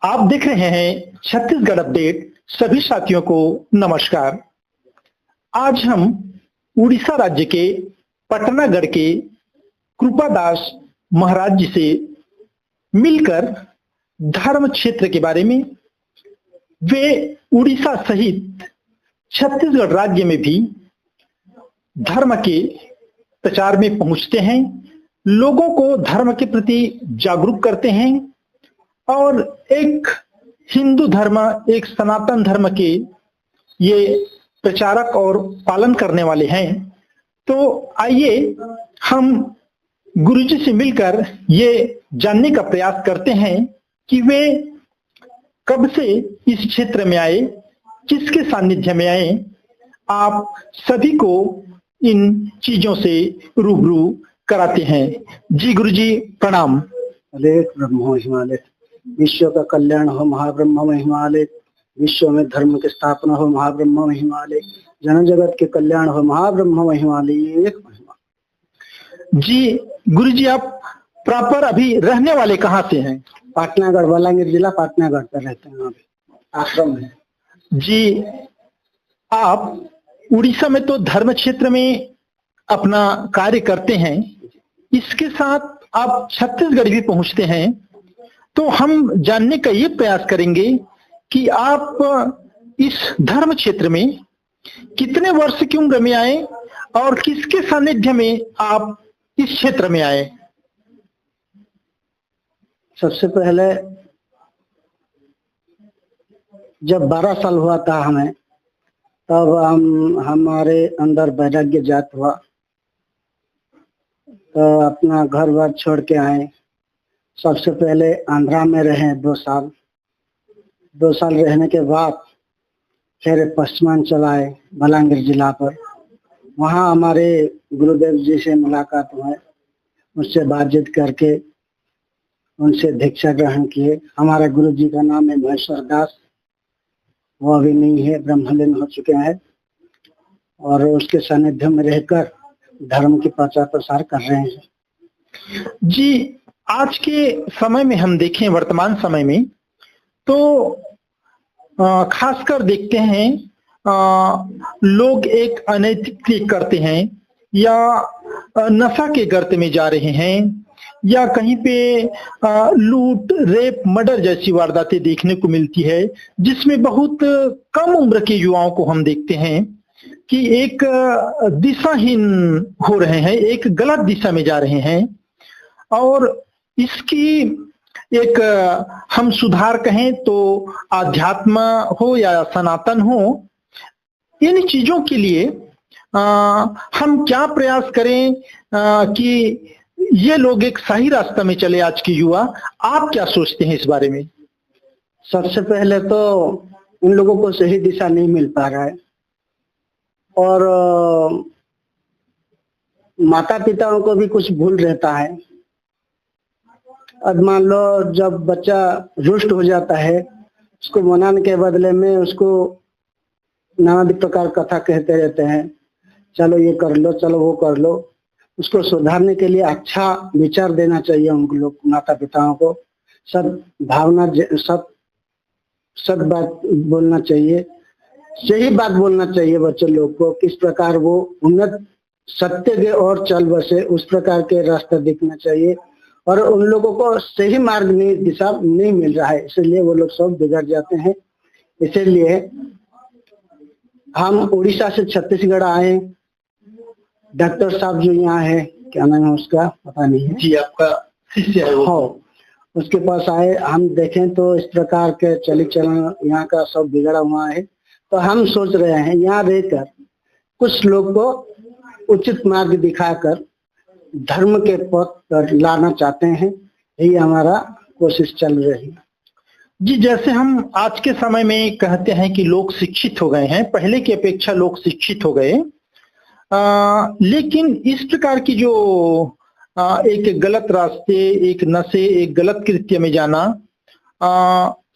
आप देख रहे हैं छत्तीसगढ़ अपडेट। सभी साथियों को नमस्कार। आज हम उड़ीसा राज्य के पटनागढ़ के कृपादास महाराज जी से मिलकर धर्म क्षेत्र के बारे में, वे उड़ीसा सहित छत्तीसगढ़ राज्य में भी धर्म के प्रचार में पहुंचते हैं, लोगों को धर्म के प्रति जागरूक करते हैं और एक हिंदू धर्म, एक सनातन धर्म के ये प्रचारक और पालन करने वाले हैं। तो आइए हम गुरुजी से मिलकर ये जानने का प्रयास करते हैं कि वे कब से इस क्षेत्र में आए, किसके सानिध्य में आए। आप सभी को इन चीजों से रूबरू कराते हैं। जी गुरुजी प्रणाम। अलेख ब्रह्मो हिमालय, विश्व का कल्याण हो महाब्रह्म हिमालय, विश्व में धर्म की स्थापना हो महाब्रह्म हिमालय, जन जगत के कल्याण हो महाब्रह्म हिमालय। एक महिमा। जी गुरुजी, आप प्रॉपर अभी रहने वाले कहाँ से हैं? पाटनागढ़, बलांगीर जिला पाटनागढ़ पर रहते हैं, आश्रम है। जी, आप उड़ीसा में तो धर्म क्षेत्र में अपना कार्य करते हैं, इसके साथ आप छत्तीसगढ़ भी पहुंचते हैं। तो हम जानने का ये प्रयास करेंगे कि आप इस धर्म क्षेत्र में कितने वर्ष की उम्र में आए और किसके सानिध्य में आप इस क्षेत्र में आए। सबसे पहले जब 12 साल हुआ था हमें, तब हमारे अंदर वैराग्य जात हुआ, तो अपना घर बार छोड़ के आए। सबसे पहले आंध्रा में रहे 2 साल। 2 साल रहने के बाद फिर पश्चिमांचल आए, बलांगीर जिला पर। वहाँ हमारे गुरुदेव जी से मुलाकात हुई, उससे बातचीत करके उनसे दीक्षा ग्रहण किए। हमारे गुरु जी का नाम है महेश्वर दास, वो अभी नहीं है, ब्रह्मलीन हो चुके हैं, और उसके सानिध्य में रहकर धर्म की प्रचार प्रसार कर रहे हैं। जी, आज के समय में हम देखें, वर्तमान समय में तो खासकर देखते हैं लोग एक अनैतिक क्लिक करते हैं या नशा के गर्त में जा रहे हैं या कहीं पे लूट, रेप, मर्डर जैसी वारदातें देखने को मिलती है, जिसमें बहुत कम उम्र के युवाओं को हम देखते हैं कि एक दिशाहीन हो रहे हैं, एक गलत दिशा में जा रहे हैं। और इसकी एक हम सुधार कहें तो आध्यात्म हो या सनातन हो, इन चीजों के लिए हम क्या प्रयास करें कि ये लोग एक सही रास्ता में चले। आज के युवा, आप क्या सोचते हैं इस बारे में? सबसे पहले तो उन लोगों को सही दिशा नहीं मिल पा रहा है, और माता पिताओं को भी कुछ भूल रहता है। अब मान लो जब बच्चा रुष्ट हो जाता है, उसको मनाने के बदले में उसको नाना प्रकार कथा कहते रहते हैं, चलो ये कर लो, चलो वो कर लो। उसको सुधारने के लिए अच्छा विचार देना चाहिए उन लोग, माता पिताओं को। सब भावना, सब बात बोलना चाहिए, सही बात बोलना चाहिए बच्चे लोग को। किस प्रकार वो उन्नत सत्य के और चल बसे, उस प्रकार के रास्ता दिखना चाहिए। और उन लोगों को सही मार्ग नहीं, दिशा नहीं मिल रहा है, इसलिए वो लोग सब बिगड़ जाते हैं। इसीलिए हम उड़ीसा से छत्तीसगढ़ आए। डॉक्टर साहब जो यहाँ है, क्या नाम है उसका पता नहीं है जी, आपका शिष्य है वो? हाँ, उसके पास आए। हम देखें तो इस प्रकार के चलित चलन यहाँ का सब बिगड़ा हुआ है। तो हम सोच रहे हैं यहाँ रहकर कुछ लोग को उचित मार्ग दिखाकर धर्म के पथ पर लाना चाहते हैं। यही हमारा कोशिश चल रही है। जी, जैसे हम आज के समय में कहते हैं कि लोग शिक्षित हो गए हैं, पहले की अपेक्षा लोग शिक्षित हो गए, लेकिन इस प्रकार की जो एक गलत रास्ते, एक नशे, एक गलत कृत्य में जाना,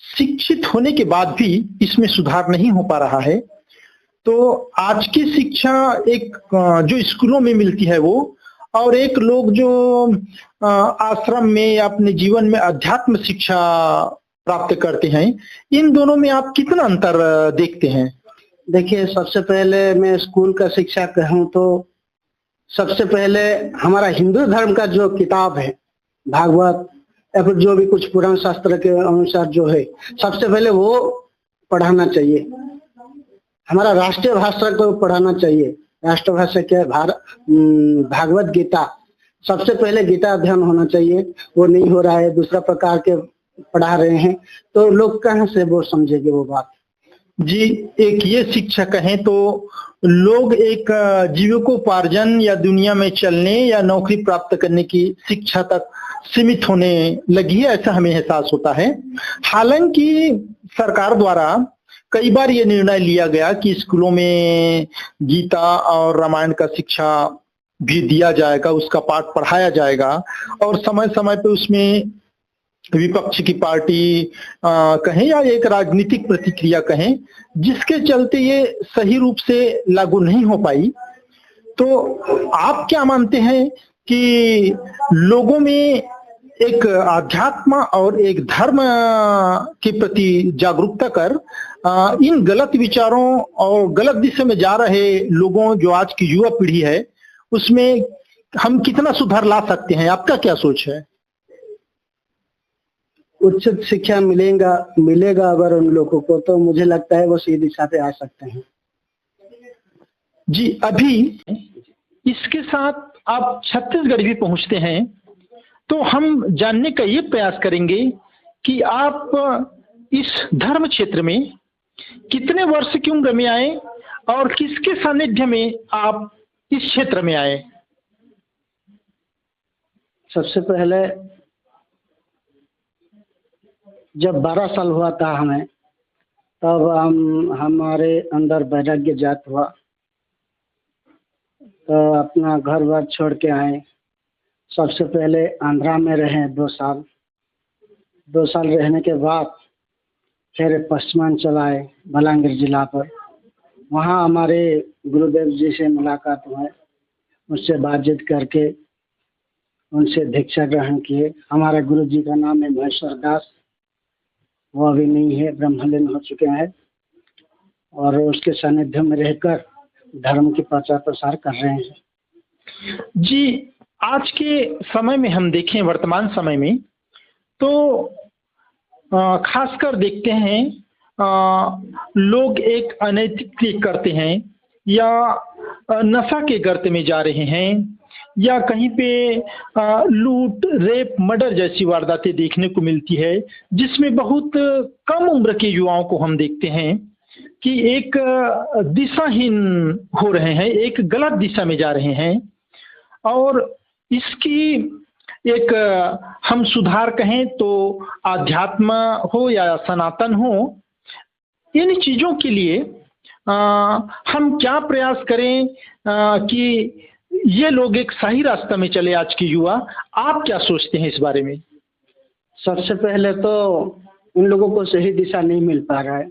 शिक्षित होने के बाद भी इसमें सुधार नहीं हो पा रहा है। तो आज की शिक्षा एक जो स्कूलों में मिलती है वो, और एक लोग जो आश्रम में या अपने जीवन में अध्यात्म शिक्षा प्राप्त करते हैं, इन दोनों में आप कितना अंतर देखते हैं? देखिए, सबसे पहले मैं स्कूल का शिक्षा कहूँ तो सबसे पहले हमारा हिंदू धर्म का जो किताब है, भागवत या फिर जो भी कुछ पुराण शास्त्र के अनुसार जो है, सबसे पहले वो पढ़ाना चाहिए। हमारा राष्ट्रीय भाषा को पढ़ाना चाहिए। राष्ट्र भाषा क्या है? भागवत गीता। सबसे पहले गीता अध्ययन होना चाहिए, वो नहीं हो रहा है, दूसरा प्रकार के पढ़ा रहे हैं, तो लोग कहाँ से वो समझेंगे वो बात। जी, एक ये शिक्षा कहें तो लोग एक जीविकोपार्जन या दुनिया में चलने या नौकरी प्राप्त करने की शिक्षा तक सीमित होने लगी है, ऐसा हमें एहसास होता है। हालांकि सरकार द्वारा कई बार ये निर्णय लिया गया कि स्कूलों में गीता और रामायण का शिक्षा भी दिया जाएगा, उसका पाठ पढ़ाया जाएगा और समय समय पे उसमें विपक्ष की पार्टी कहें या एक राजनीतिक प्रतिक्रिया कहें, जिसके चलते ये सही रूप से लागू नहीं हो पाई। तो आप क्या मानते हैं कि लोगों में एक अध्यात्म और एक धर्म के प्रति जागरूकता कर इन गलत विचारों और गलत दिशा में जा रहे लोगों, जो आज की युवा पीढ़ी है, उसमें हम कितना सुधार ला सकते हैं? आपका क्या सोच है? उचित शिक्षा मिलेगा अगर उन लोगों को, तो मुझे लगता है वो सही दिशा पे आ सकते हैं। जी, अभी इसके साथ आप छत्तीसगढ़ भी पहुंचते हैं, तो हम जानने का ये प्रयास करेंगे कि आप इस धर्म क्षेत्र में कितने वर्ष की उम्र में आए और किसके सानिध्य में आप इस क्षेत्र में आए? सबसे पहले जब 12 साल हुआ था हमें, तब हमारे अंदर वैराग्य जात हुआ, तो अपना घर बार छोड़ के आए। सबसे पहले आंध्रा में रहे 2 साल। 2 साल रहने के बाद फिर पश्चिमांचल आए, बलांगीर जिला पर। वहाँ हमारे गुरुदेव जी से मुलाकात हुआ, उससे बातचीत करके उनसे दीक्षा ग्रहण किए। हमारे गुरु जी का नाम है महेश्वर दास, वो अभी नहीं है, ब्रह्मलीन हो चुके हैं, और उसके सानिध्य में रहकर धर्म की प्रचार प्रसार कर रहे हैं। जी, आज के समय में हम देखें, वर्तमान समय में तो खासकर देखते हैं लोग एक अनैतिक क्लिक करते हैं या नशा के गर्त में जा रहे हैं या कहीं पे लूट, रेप, मर्डर जैसी वारदातें देखने को मिलती है, जिसमें बहुत कम उम्र के युवाओं को हम देखते हैं कि एक दिशाहीन हो रहे हैं, एक गलत दिशा में जा रहे हैं। और इसकी एक हम सुधार कहें तो आध्यात्म हो या सनातन हो, इन चीजों के लिए हम क्या प्रयास करें कि ये लोग एक सही रास्ता में चले, आज के युवा? आप क्या सोचते हैं इस बारे में? सबसे पहले तो उन लोगों को सही दिशा नहीं मिल पा रहा है,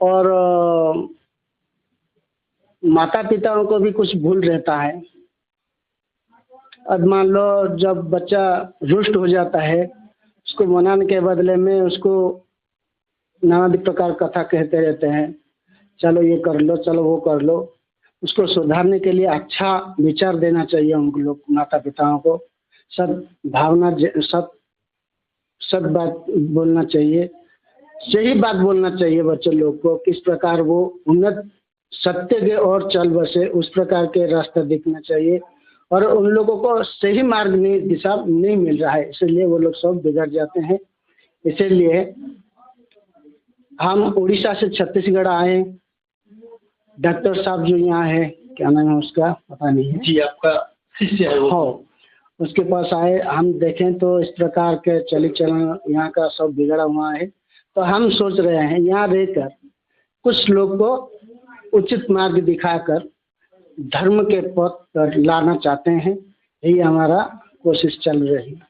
और माता पिताओं को भी कुछ भूल रहता है। अब मान लो जब बच्चा रुष्ट हो जाता है, उसको मनाने के बदले में उसको नाना प्रकार कथा कहते रहते हैं, चलो ये कर लो, चलो वो कर लो। उसको सुधारने के लिए अच्छा विचार देना चाहिए उन लोग, माता पिताओं को। सब भावना, सब बात बोलना चाहिए, सही बात बोलना चाहिए बच्चे लोग को, किस प्रकार वो उन्नत सत्य के और चल बसे, उस प्रकार के रास्ता दिखना चाहिए। और उन लोगों को सही मार्ग दिशा नहीं मिल रहा है, इसलिए वो लोग सब बिगड़ जाते हैं। इसीलिए हम उड़ीसा से छत्तीसगढ़ आए। डॉक्टर साहब जो यहाँ है, क्या नाम है उसका पता नहीं है जी, आपका शिष्य है वो? हाँ, उसके पास आए। हम देखें तो इस प्रकार के चली चलन यहाँ का सब बिगड़ा हुआ है। तो हम सोच रहे हैं यहाँ रहकर कुछ लोग को उचित मार्ग दिखाकर धर्म के पथ पर लाना चाहते हैं, यही हमारा कोशिश चल रही है।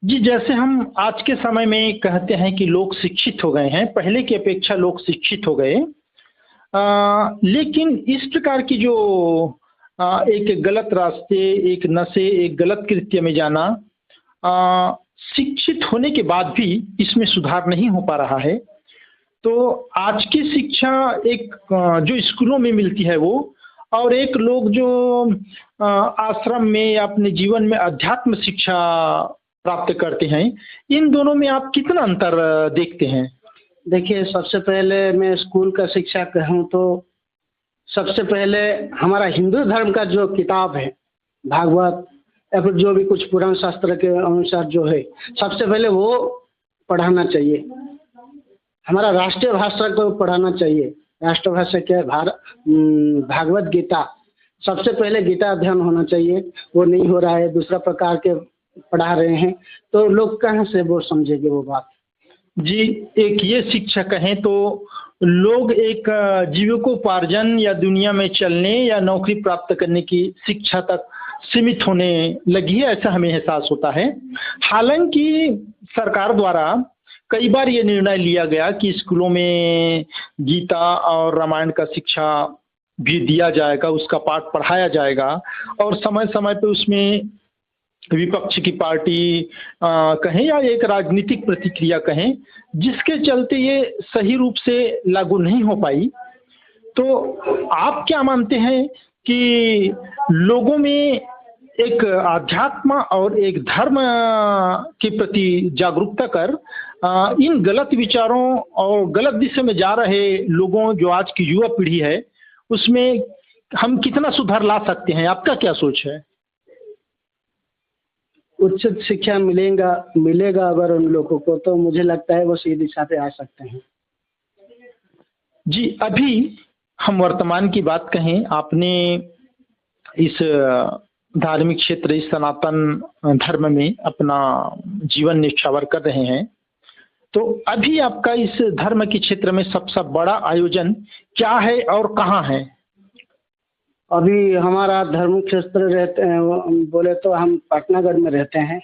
जी, जैसे हम आज के समय में कहते हैं कि लोग शिक्षित हो गए हैं, पहले की अपेक्षा लोग शिक्षित हो गए, लेकिन इस प्रकार की जो एक गलत रास्ते, एक नशे, एक गलत कृत्य में जाना, शिक्षित होने के बाद भी इसमें सुधार नहीं हो पा रहा है। तो आज की शिक्षा एक जो स्कूलों में मिलती है वो, और एक लोग जो आश्रम में या अपने जीवन में अध्यात्म शिक्षा प्राप्त करते हैं, इन दोनों में आप कितना अंतर देखते हैं? देखिए, सबसे पहले मैं स्कूल का शिक्षा कहूँ तो सबसे पहले हमारा हिंदू धर्म का जो किताब है, भागवत या फिर जो भी कुछ पुराण शास्त्र के अनुसार जो है, सबसे पहले वो पढ़ाना चाहिए। हमारा राष्ट्रीय भाषा को पढ़ाना चाहिए। राष्ट्र भाषा क्या है? भागवत गीता। सबसे पहले गीता अध्ययन होना चाहिए, वो नहीं हो रहा है, दूसरा प्रकार के पढ़ा रहे हैं, तो लोग कहाँ से वो समझेंगे वो बात। जी, एक ये शिक्षा कहें तो लोग एक जीविकोपार्जन या दुनिया में चलने या नौकरी प्राप्त करने की शिक्षा तक सीमित होने लगी है, ऐसा हमें एहसास होता है। हालांकि सरकार द्वारा कई बार ये निर्णय लिया गया कि स्कूलों में गीता और रामायण का शिक्षा भी दिया जाएगा, उसका पाठ पढ़ाया जाएगा, और समय समय पे उसमें विपक्ष की पार्टी कहें या एक राजनीतिक प्रतिक्रिया कहें, जिसके चलते ये सही रूप से लागू नहीं हो पाई। तो आप क्या मानते हैं कि लोगों में एक आध्यात्म और एक धर्म के प्रति जागरूकता कर इन गलत विचारों और गलत दिशा में जा रहे लोगों, जो आज की युवा पीढ़ी है, उसमें हम कितना सुधार ला सकते हैं? आपका क्या सोच है? उचित शिक्षा मिलेगा अगर उन लोगों को, तो मुझे लगता है वो सही दिशा पे आ सकते हैं। जी, अभी हम वर्तमान की बात कहें, आपने इस धार्मिक क्षेत्र, इस सनातन धर्म में अपना जीवन निछावर कर रहे हैं, तो अभी आपका इस धर्म के क्षेत्र में सबसे बड़ा आयोजन क्या है और कहाँ है? अभी हमारा धर्म क्षेत्र रहते हैं, बोले तो हम पटनागढ़ में रहते हैं।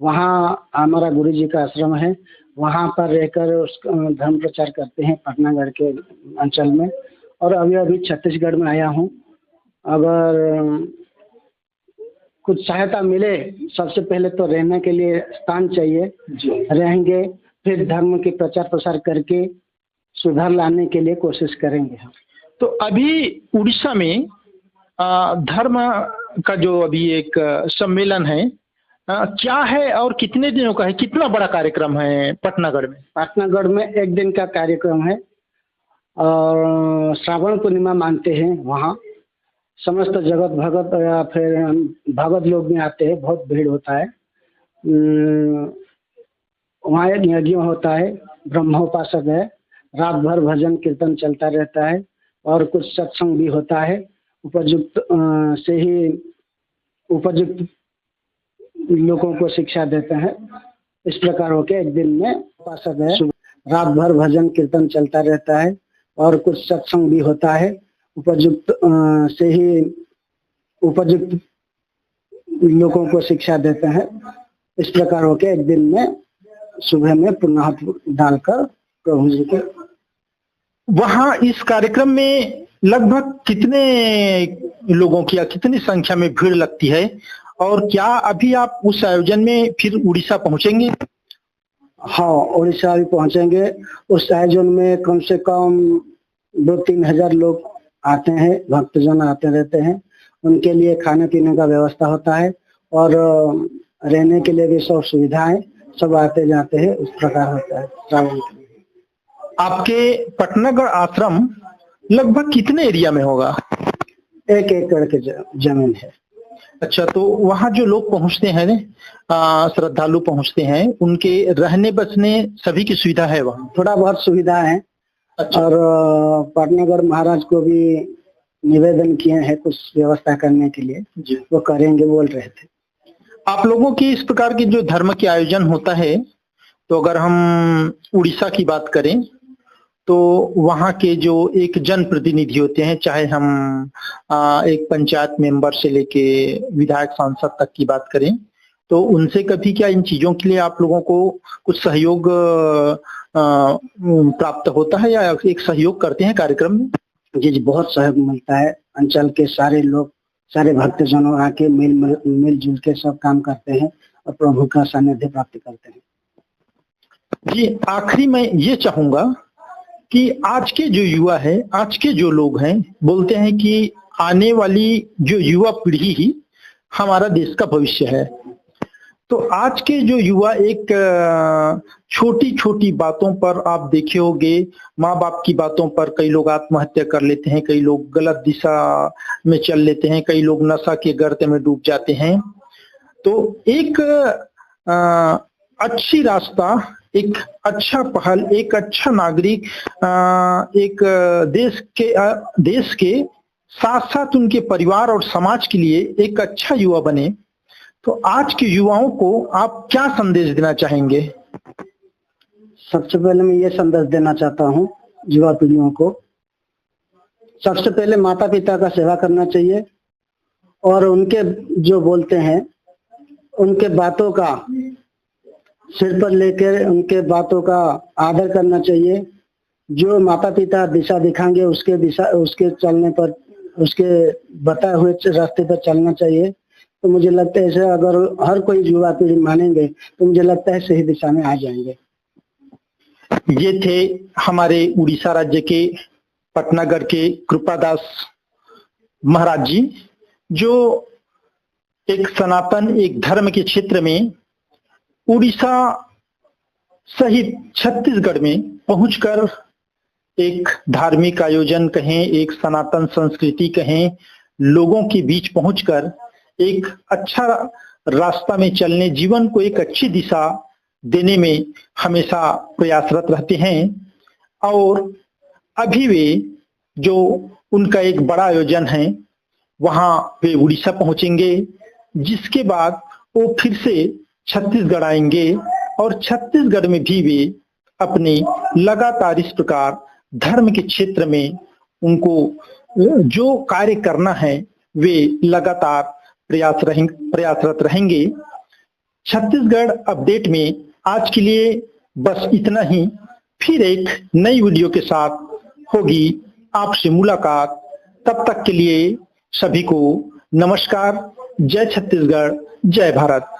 वहाँ हमारा गुरु जी का आश्रम है, वहाँ पर रहकर उस धर्म प्रचार करते हैं पटनागढ़ के अंचल में। और अभी छत्तीसगढ़ में आया हूँ। अगर कुछ सहायता मिले, सबसे पहले तो रहने के लिए स्थान चाहिए, रहेंगे, फिर धर्म के प्रचार प्रसार करके सुधार लाने के लिए कोशिश करेंगे हम। तो अभी उड़ीसा में धर्म का जो अभी एक सम्मेलन है, क्या है और कितने दिनों का है? कितना बड़ा कार्यक्रम है पटनागढ़ में? पटनागढ़ में 1 दिन का कार्यक्रम है और श्रावण पूर्णिमा मानते हैं। वहाँ समस्त जगत भगत या फिर भगत लोग भी आते हैं, बहुत भीड़ होता है। वहाँ एक यज्ञ होता है, ब्रह्मोपासक है, रात भर भजन कीर्तन चलता रहता है और कुछ सत्संग भी होता है। उपयुक्त लोगों को शिक्षा देते हैं। इस प्रकार होके 1 दिन में उपासक है, रात भर भजन कीर्तन चलता रहता है और कुछ सत्संग भी होता है। उपयुक्त लोगों को शिक्षा देते हैं। इस प्रकार होके 1 दिन में सुबह में पुनः डालकर प्रभु जी के। वहाँ इस कार्यक्रम में लगभग कितने लोगों की या कितनी संख्या में भीड़ लगती है, और क्या अभी आप उस आयोजन में फिर उड़ीसा पहुंचेंगे? हाँ, उड़ीसा भी पहुंचेंगे। उस आयोजन में कम से कम 2-3 हजार लोग आते हैं, भक्तजन आते रहते हैं। उनके लिए खाने पीने का व्यवस्था होता है और रहने के लिए भी सब सुविधाएं, सब आते जाते हैं। उस प्रकार होता है श्रावण के लिए। आपके पटनागढ़ आश्रम लगभग कितने एरिया में होगा? 1 एकड़ की जमीन है। अच्छा, तो वहाँ जो लोग पहुँचते हैं, श्रद्धालु पहुँचते हैं, उनके रहने बसने सभी की सुविधा है वहाँ? थोड़ा बहुत सुविधा है। अच्छा। और पटनागढ़ महाराज को भी निवेदन किए हैं कुछ व्यवस्था करने के लिए जी, वो करेंगे बोल रहे थे। आप लोगों की इस प्रकार की जो धर्म के आयोजन होता है, तो अगर हम उड़ीसा की बात करें तो वहाँ के जो एक जनप्रतिनिधि होते हैं, चाहे हम एक पंचायत मेंबर से लेके विधायक सांसद तक की बात करें, तो उनसे कभी क्या इन चीजों के लिए आप लोगों को कुछ सहयोग प्राप्त होता है या एक सहयोग करते हैं कार्यक्रम में? जी, बहुत सहयोग मिलता है। अंचल के सारे लोग, सारे भक्तजनों आके मिलजुल के सब काम करते हैं और प्रभु का सानिध्य प्राप्त करते हैं। जी, आखिरी में ये चाहूंगा कि आज के जो युवा है, आज के जो लोग हैं, बोलते हैं कि आने वाली जो युवा पीढ़ी ही हमारा देश का भविष्य है। तो आज के जो युवा एक छोटी छोटी बातों पर आप देखे होंगे, माँ बाप की बातों पर कई लोग आत्महत्या कर लेते हैं, कई लोग गलत दिशा में चल लेते हैं, कई लोग नशा के गर्त में डूब जाते हैं। तो एक अच्छी रास्ता, एक अच्छा पहल, एक अच्छा नागरिक, एक देश के साथ साथ उनके परिवार और समाज के लिए एक अच्छा युवा बने। तो आज के युवाओं को आप क्या संदेश देना चाहेंगे? सबसे पहले मैं ये संदेश देना चाहता हूँ युवा पीढ़ियों को, सबसे पहले माता पिता का सेवा करना चाहिए और उनके जो बोलते हैं उनके बातों का सिर पर लेकर उनके बातों का आदर करना चाहिए। जो माता पिता दिशा दिखाएंगे उसके चलने पर, उसके बताए हुए रास्ते पर चलना चाहिए। तो मुझे लगता है ऐसे अगर हर कोई युवा पीढ़ी मानेंगे तो मुझे लगता है सही दिशा में आ जाएंगे। ये थे हमारे उड़ीसा राज्य के पटनागढ़ के कृपादास महाराज जी, जो एक सनातन, एक धर्म के क्षेत्र में उड़ीसा सहित छत्तीसगढ़ में पहुंचकर एक धार्मिक आयोजन कहें, एक सनातन संस्कृति कहें, लोगों के बीच पहुंचकर एक अच्छा रास्ता में चलने, जीवन को एक अच्छी दिशा देने में हमेशा प्रयासरत रहते हैं। और अभी वे जो उनका एक बड़ा आयोजन है वहां वे उड़ीसा पहुंचेंगे, जिसके बाद वो फिर से छत्तीसगढ़ आएंगे और छत्तीसगढ़ में भी वे अपने लगातार इस प्रकार धर्म के क्षेत्र में उनको जो कार्य करना है वे लगातार प्रयासरत रहेंगे। छत्तीसगढ़ अपडेट में आज के लिए बस इतना ही। फिर एक नई वीडियो के साथ होगी आपसे मुलाकात। तब तक के लिए सभी को नमस्कार। जय छत्तीसगढ़, जय भारत।